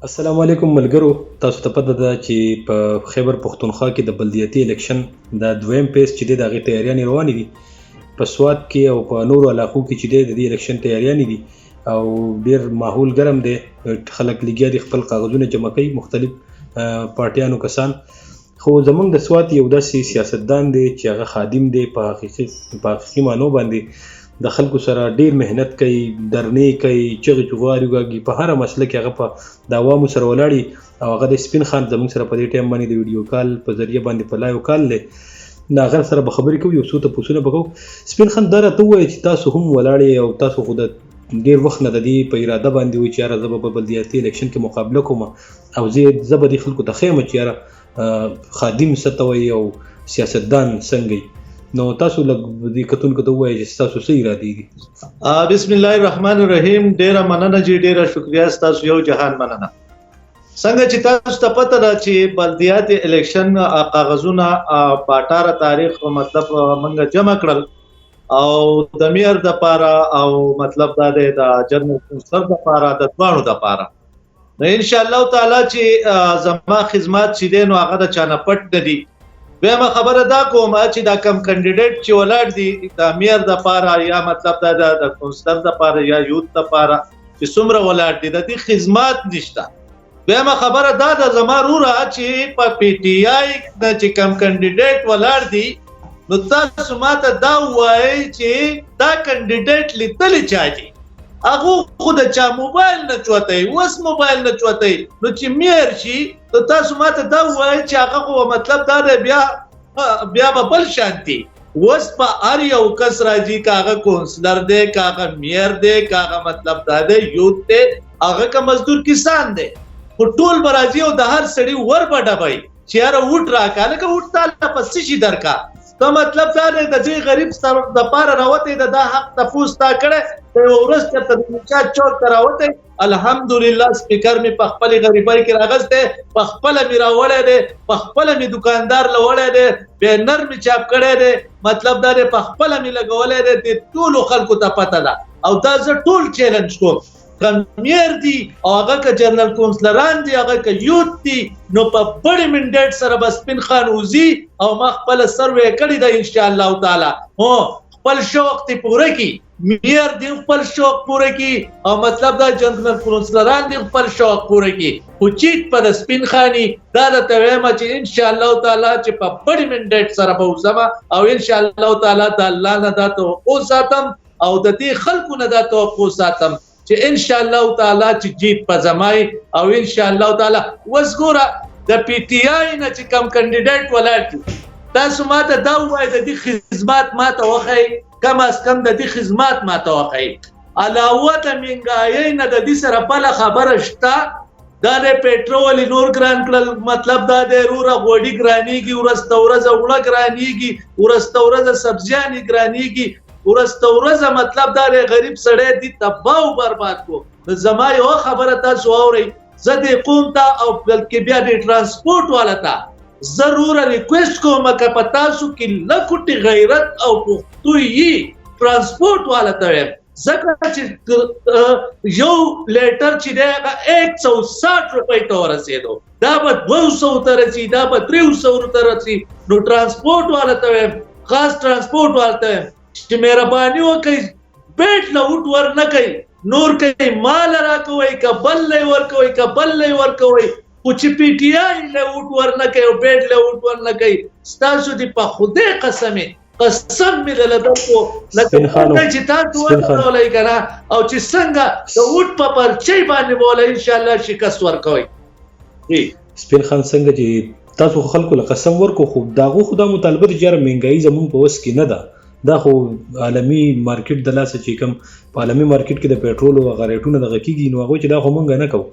السلام علیکم ملګرو. تاسو ته پته ده چې په خیبر پښتونخوا کې د بلدیاتي الیکشن د دویم پیس چې دی د هغې تیاریانې روانې دي. په سوات کې او په نورو علاقو کې چې دی د دې الیکشن تیاریانې دي او ډېر ماحول ګرم دی. خلک لګیا دي خپل کاغذونه جمع کوي، مختلف پارټیانو کسان. خو زمونږ د سوات یو داسې سیاستدان دی چې هغه خادم دی په حقیقي معنو باندې د خلکو سره ډیر مهنت کوي، درنې کوي، چغې چغارې وکړي په هره مسله کې هغه په د عوامو سره ولاړي او هغه د سپین خان زموږ سره په دې ټایم باندې د ویډیو کال په ذریعه باندې په لایو کال دی د هغه سره به خبرې کوو، یو څو تپوسونه به کوو. سپین خان دا راته ووایي چې تاسو هم ولاړې او تاسو خو د ډېر وخت نه د دې په اراده باندې وایي چې یاره زه به په بلدیاتي الیکشن کې مقابله کوم او زه به دې خلکو ته ښیم چې یاره خادم څه ته وایي او سیاستدان څنګه وي. نو تاسو لږ دې کتونکو ته ووایئ چې ستاسو څه ارادې دي. بسم الله الرحمن الرحیم. ډیره مننه جی، ډیره شکریا ستاسو، یو جهان مننه. څنګه چې تاسو ته پته ده چې بلدیاتي الیکشن کاغذونه په 18 تاریخ مطلب موږ جمع کړل او د میر د پاره او مطلب دا د جنرال کونسلر د پاره د دوانو د پاره نو ان شاء الله تعالی چې زما خدمات چې دین او هغه د چانه پټ ندي. بیا خبره دا کوم چې دا کم کینډیډیټ چې ولاړ دي د میر د پاره یا مطلب دا د کونسلر د پاره یا یوت د پاره چې څومره ولاړ دي د دې خدمات نشته. بیا خبره دا د زمارورا چې په پی ټی آی د چې کم کینډیډیټ ولاړ دي نو تاسو ماته دا وایي چې دا کینډیډیټ لیدل چاهي هغه خود چا موبایل نه چوتای وس موبایل نه چوتای نو چې میر شي نو تاسو ماته دا وایي چې هغه مطلب دا بیا به بل شانتي وس په هر یو کس راځي کاغه کونسلر دی کاغه میر دی کاغه مطلب دا دی یوت دی هغه کا مزدور کسان دی په ټول برازي او د هر سړي ور بډبای چې یاره وټ راکاله که وټ تعالی پس شي درکا دا مطلب دا دی د دې غریب سره د پاره راوته د حق تفوس تا کړه ته ورسته ته چا چوک راوته. الحمدلله سپیکر می په خپل غریبای کې راغسته په خپل می راوړې ده په خپل می دکاندار لوړې ده بینر می چاپ کړې ده مطلب دا په خپل می لګولې ده د ټول خلکو ته پته ده او دا زه ټول چیلنج کوم کمیر دي او هغه که جنرال کونسلران دي هغه که یوت دي نو په بڑی منډیټ سره بس سپین خان وزي او ما خپل سروې کړی ده ان شاء الله تعالی. هو خپل شوق ته پوره کی میر دي خپل شوق پوره کی او مطلب دا جنرال کونسلران دي خپل شوق پوره کی او چیت په سپین خاني دا د تویم چې ان شاء الله تعالی چې په بڑی منډیټ سره به وزما او ان شاء الله تعالی د الله نه دا ته او ساتم او د دې خلکو نه دا ته او ساتم چې ان شاء الله تعالی چې جیت په زمای او ان شاء الله تعالی وسګوره د پی ټی آی نه چې کم کینډیډیټ ولاړ تاسو ماته دا وایي د دې خدمات ماته وخی کم از کم د دې خدمات ماته وخی علاوه د منګای نه د دې سره بل خبره شته دا د پېټرول نور ګران کړل مطلب دا د روره غوډي ګرانیږي ورستورزه وړه ګرانیږي ورستورزه سبزیانې ګرانیږي ورستورزه مطلب دا غریب سړی دي تباہ او برباد کو. زما یو خبره تاسو اورئ زه د قوم ته او بلکې بیا د ترانسپورت والا ته ضرور ریکویسټ کوم که په تاسو کې لکوټي غیرت او پښتوي ترانسپورت والا ته ځکه چې یو لیټر چې دی 160 روپۍ ته ورسېدو دا به 200 ته رسي دا به 300 ته رسي نو ترانسپورت والا ته خاص ترانسپورت والا ته چې مهرباني وکړئ بیٹ له وټ ور نه کوي نور کوي مال راکوي کبل له ور کوي کبل له ور کوي او چې پی ټی آی له وټ ور نه کوي او بیٹ له وټ ور نه کوي ستاسو دی په خوده قسم می له دغه لکه چې تاسو ورولای کنه او چې څنګه د وټ په پرچي باندې بوله ان شاء الله شکست ورکوي. سپین خان څنګه چې تاسو خلکو له قسم ورکو خو داغه خدا مطالبه د جره منګای زمون په وس کې نه ده دا خو عالمي مارکیټ د لاسه چې کوم په عالمي مارکیټ کې د پېټرول او غریټونو د غکیږي نو هغه چې دا خو مونږ نه کوو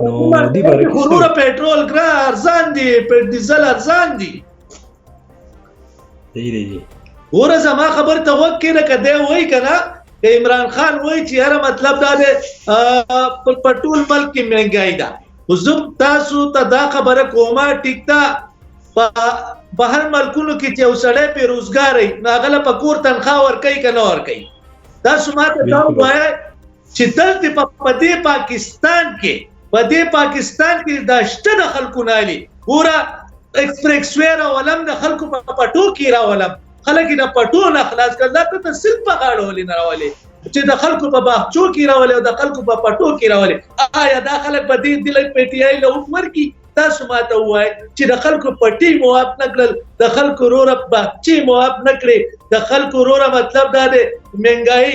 نو دی باره خورو پېټرول ګران ارزان دي په ډیزل ارزان دي دی ګوره زما خبر ته وکړه کده وای کنه عمران خان وای چې هر مطلب دا ده پټول ملک کې مهنګای ده وزم تاسو ته دا خبره کومه ټیک ده بهر ملکونو کې چې اوسړې په روزګار ناغله په کور تنخواه ورکړي کنه ورکړي تاسو ماته دا وایي چې دلته په پاکستان کې په دې پاکستان کې دا شته د خلکو نالي پورا ایکسپریس وے راولم د خلکو په پټو کې راولم خلک د پټو نه خلاص کړه ته صرف په غاړه ولې نه راولې چې د خلکو په باغچو کې راولې او د خلکو په پټو کې راولې آیا دا خلک په دې دلک پټي آی له عمر کې تاسو ماته وای چې د خلکو پټي مواب نکړل د خلکو روره باغچې مواب نکړي د خلکو روره مطلب دا دی مهنګای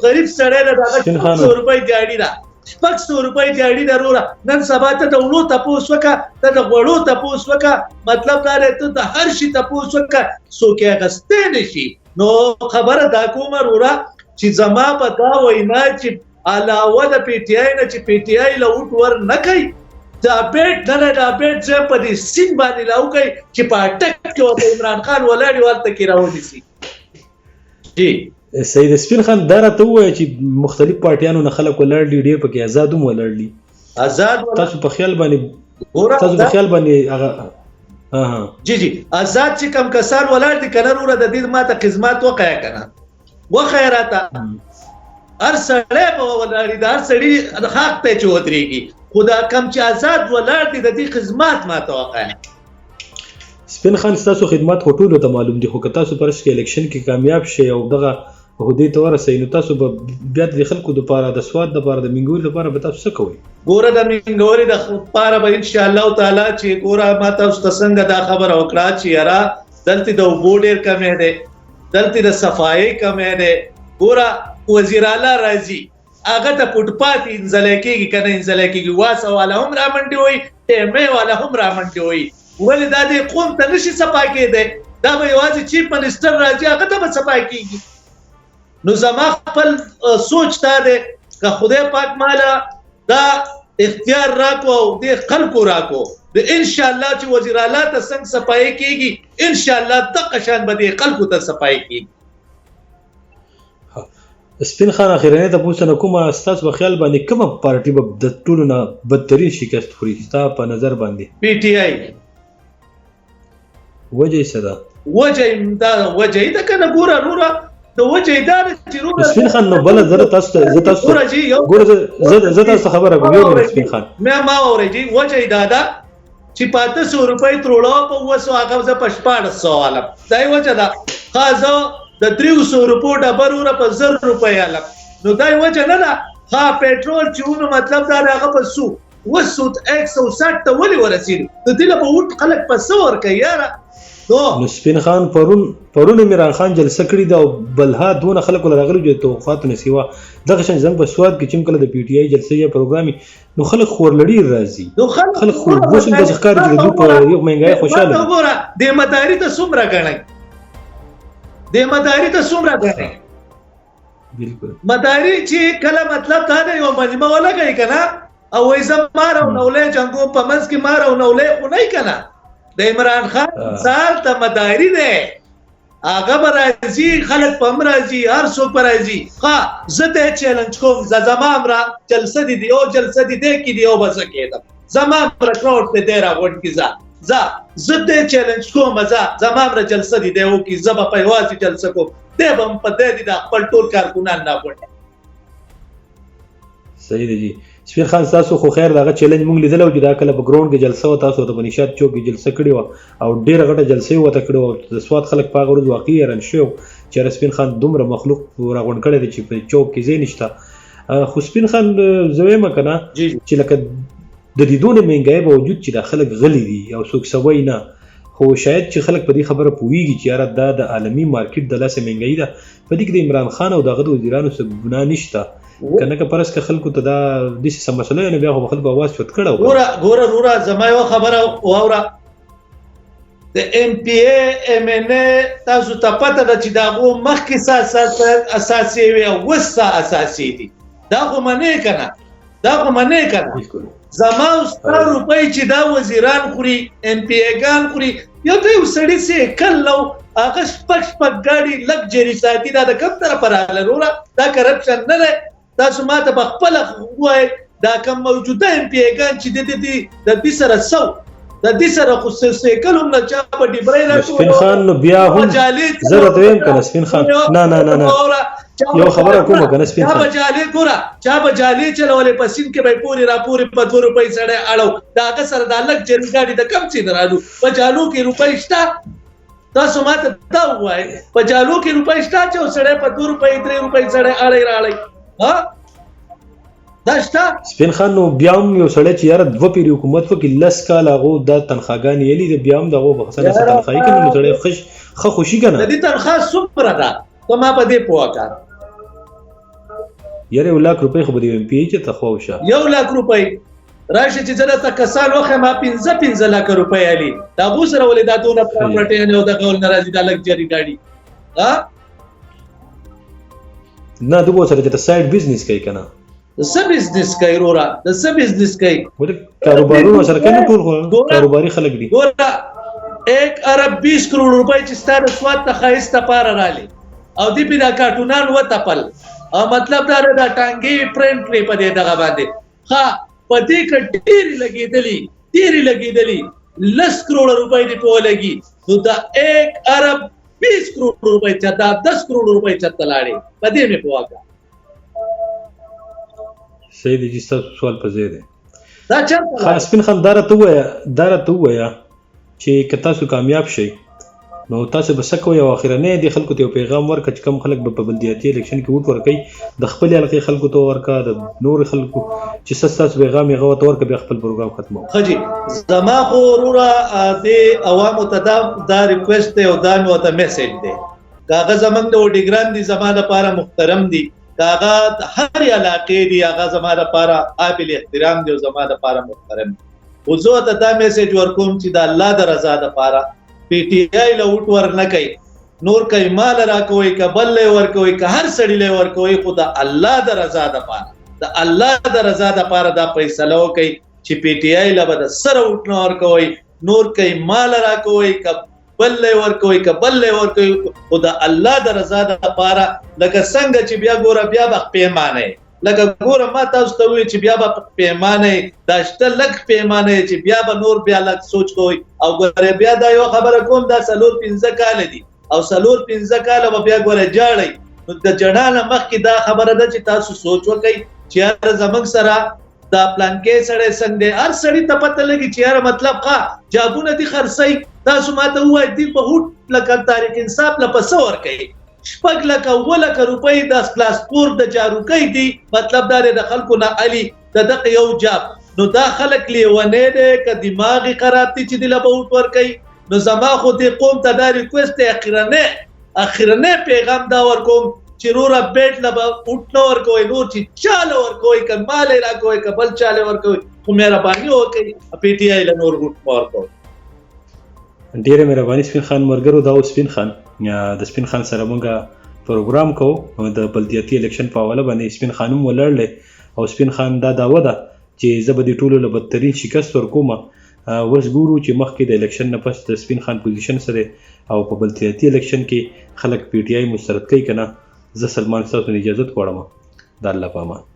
قریب سړی د 100 روپۍ دیاړي دا 600 روپۍ دیاړي ضروره نن سبا ته د وړو تپوس وکا ته د وړو تپوس وکا مطلب دا دی ته د هر شي تپوس وکا څوک غستې نشي نو خبره دا کومه روره چې زما په دا وینا چې علاوه د پی ټی آی نه چې پی ټی آی له وټ ور نه کوي دا بیٹ زه په دې سین باندې لاو کوي چې په اٹک کې عمران خان ولاړی ورته کې راوړي سي جی سید سپین خان دا راته ووایه چې مختلف پارټیانو نه خلک ولاړ دي ډېر پکې آزاد هم ولاړ دي آزاد تاسو په خیال باندې هغه جی آزاد چې کم کسان ولاړ دي کنه وروره د دې ماته خدمات وکړه کنه وخیراته هر سړی په ولاړ دي هر سړی د حق ته چوتريږي خدا کم چې آزاد ولاړ دي د دې خدمات ماته وکړه سپین خان تاسو خدمات هټولو ته معلوم دي خو که تاسو پرش کې الیکشن کې کامیاب شئ او دغه هدي ته ورسئ نو تاسو به بیا د خلکو لپاره د سواد لپاره د منګوري لپاره به تاسو څه کوئ ګوره د منګوري د لپاره به ان شاء الله تعالی چې ګوره ما تاسو څنګه دا خبر وکړه چې یاره دلته د اوبو ډېر کمې ده دلته د صفایي کمې ده ګوره وزیر اعلی راځي هغه ته فوټپات انځل کېږي کنه انځل کېږي واسه والا هم را منډي وي مې والا هم را منډي وي ولې دا د قوم ته نشي صفا کېده دا به یوازې چیف منسٹر راځي هغه ته به صفا کېږي نو زما خپل سوچ تا ده که خدای پاک مالا دا اختیار راکو او د خلکو راکو د ان شاء الله چې وزیر اعلی ته څنګه صفای کېږي ان شاء الله د قشان به د خلکو ته صفای کېږي سپین خان اخیرنه ته پوښتنه کومه استاد په خیال باندې کومه پارټي به د ټولو نه بدترین شکست خوري تاسو په نظر باندې پی ټی آی وجه څه ده وجه دا کنه ګوره روره د وجه دا چې روره سپین خان نو بل زره تاسو ګوره زه تاسو خبره کوم سپین خان ما اورېږي وجه دا چې 500 روپۍ تروړو په وسو هغه ز په 1400 عالم دای وجه دا خاصه د 300 روپو ډبر ور په 1000 روپۍ عالم نو دای وجه نه دا ها پېټرول چې نو مطلب دا هغه په سو وسوت 160 ته ولي ورسید د دې په وټ خلک په سور کوي یاره نو سپین خان پرون عمران خان جلسه کړې ده او بلها دونه خلکو راغلي چې توقعاتو نه سیوا دغه شان زنګ په سواد کې چې کله د پی ټی آی جلسه یا پروګرامي نو خلک خورلړي راځي نو خلک خور بوسم د ښکار چې دوی په یو مهنګای خوشاله وګوره د مداري ته څومره غنئ د مداري ته څومره غنئ بالکل مداري چې کله مطلب دا دی یو مجمع ولګي کنه او وای زماره او نولې جنگو په منځ کې مار او نولې خو نه کنه د عمران خان سال ته مداري ده هغه برازي خلک په مرزي هر څوک برازي ښه زه ته چیلنج کوم زما امره جلسه دي او جلسه دي کې دی او بس کېدم زما پر کراوډ ته ډیر غوډ کیزا زه ته چیلنج کوم زما امره جلسه دي او کې زما په واسي جلسه کوم دې بم په دې دي د خپل ټول کارکونان نه وړي صحیح دی جی سپین خان تاسو خو خیر داغه چیلنج مونږ لیدل او چې دا کله په ګراوند کې جلسه و تاسو ته په نشاط چوک کې جلسه کړې و او ډیره غټه جلسه و ته کړې و د سواد خلک په غوړ واقعي رن شو چې سپین خان دومره مخلوق راغون کړی دی چې په چوک کې زین نشته خو سپین خان زوی مکنه چې لکه د دې دونه مهنګای باوجود چې د خلک غلي دي او څوک سوي نه خو شاید چې خلک په دې خبره پوهیږي چې یاره دا د عالمي مارکیټ د لاسه مهنګای ده په دې کې د عمران خان او دغه وزیرانو څخه ګناه نشته کنه که پرس که خلکو ته دا د څه مسله نه بیا خو خلکو आवाज چوت کړه ګوره زما یو خبره واوره د ام پی ای ام ان تاسو ته پته ده چې دا غو مخکې اساسي وي او وسه اساسي دي دا خو منې کنه زما ستر روپۍ چې دا وزیران خوري ام پی ای ګان خوري یو ته وسړی سي کلو هغه شپږ غاډي لګجري ساتي دا د کوم طرف رااله روره دا کرپشن نه ده تاسو ماته په خپل وای دا کوم موجوده ام پی ای ګان چې د دې سره سو د دې سره خصوصي کلم نه چا په ډیبرای نه سپین خان نو بیا هم ضرورت ویم کنه سپین خان نه یو خبره کومه کنه سپین چا خان بجالي ګوره چا بجالي چلولې په سین کې به پوری را پوری په 2 روپۍ سړی اړو دا هغه سره د لک جری ګاډي د کم څه درالو په جالو کې روپۍ شته تاسو ماته دا وایي په جالو کې روپۍ شته چې سړی په 2 روپۍ 3 روپۍ سړی اړي راړي ها دا شته سپین خان نو بیا هم یو سړی چې یاره 2 پیری حکومت وکړي 10 کال هغه د تنخواګانې یلي د بیا هم دغه بخښنه څه تنخواهي کوي نو سړی خوشي کنه د دې تنخواه څومره ده ته ما په دې پوه کړ یاره 1 लाख روپۍ خو به د ایم پی چې تخوا وشه 1 लाख روپۍ راشه چې زړه تا کسان وخه ما 15 लाख روپۍ علي دا بو سره ولې دا دونه پراپرټي نه د قول ناراضي د لک جری ګاډي ها نه دغه سره چې سایډ بزنس کوي کنه د سب بزنس کوي رورا د سب بزنس کوي ولې کاروبارونه سره کنه ټول کاروباري خلک دي ګوره 1 ارب 20 کروڑ روپۍ چې ستاره سواد ته خایسته پار رالي او دی په دا کارټونان و تپل او مطلب دا د ټانګي پرنٹ نه پدې دغه باندې ها پدې کټيري لګېدلی 10 کروڑ روپۍ دی په لګي نو دا 1 ارب 20 کروڑ روپۍ چې دا 10 کروڑ روپۍ چې تلاړي پدې مې پواګه صحیح دي چې سوال په ځای دی دا چرته سپین خان دارته وایا چې که تاسو کامیاب شئ نو تاسو به څه کوئ او اخرنه د خلکو ته پیغام ورکړه چې کوم خلک به په بلدیاتي الیکشن کې ووټ ورکوي د خپل حلقې خلکو ته ورکړه د نور خلکو چې تاسو پیغام یې غوته ورکړه بیا خپل پروګرام ختمو خجی زما خو ورا د عوامو ته دا ریکوست دی او دا مې وته میسج دی کاغه زمنګ د وډیګران دي زما لپاره محترم دي کاغه هر علاقې دي هغه زما لپاره قابل احترام دي او زما لپاره محترم او زه ته دا میسج ورکوم چې د الله د رضا لپاره پی ټی آی له وټ ور نه کوي نور کوي مال را کوي کبل له ور کوي که هر سړی له ور کوي خدا الله د رضا لپاره د الله د رضا لپاره دا فیصله وکي چې پی ټی آی له بد سره وټ نه ور کوي نور کوي مال را کوي کبل له ور کوي کبل له ور کوي خدا الله د رضا لپاره لکه څنګه چې بیا ګوره بیا به پیمانه لکه ګوره ما تاسو ته وی چې بیا به پیمانه داشته لک پیمانه چې بیا به نور بیا لک سوچ کوي او ګوره بیا دا یو خبره کوم دا سلور 15 کال دي او سلور 15 کال به بیا ګوره جاړي نو د جړانه مخکې دا خبره ده چې تاسو سوچ وکړئ چې هر زمنګ سره دا پلان کې سره څنګه هر سړی ته پته لګي چې یاره مطلب ښه جابونه دي خرڅي تاسو ماته وایي دی په هوټ لکه تاریخ انصاف لپاره ور کوي 6 لک روپۍ د کلاس 4 د جارو کوي دي مطلب دا د خلکو نه علي د دغه یو جاب نو دا خلک لیونه دي ک دماغي خرابتي چې د لبوت ور کوي نو زما خو د قوم ته دا ریکوست اخرنه پیغام دا ور کوم چې رورا بیٹ لبا اٹھنو ور کوي نور چې چاله ور کوي کمال را کوي کبل چاله ور کوي خو مهرباني وکړي پی ټی آی له نور ور کوي ډیره مهرباني سپین خان مرګرو دا سپین خان د سپین خان سره مونږه پروګرام کوو د بلدیاتي الیکشن په حواله باندې سپین خانم ولرلې او سپین خان دا داوا ده چې زبدي ټولو له بدترین شکست ورکوم وس ګورو چې مخکې د الیکشن نه پس د سپین خان پوزیشن سره او په بلدیاتي الیکشن کې خلک پی ټی آی مسترد کوي کنه زه سلمان تاسو اجازه غواړم د الله پامان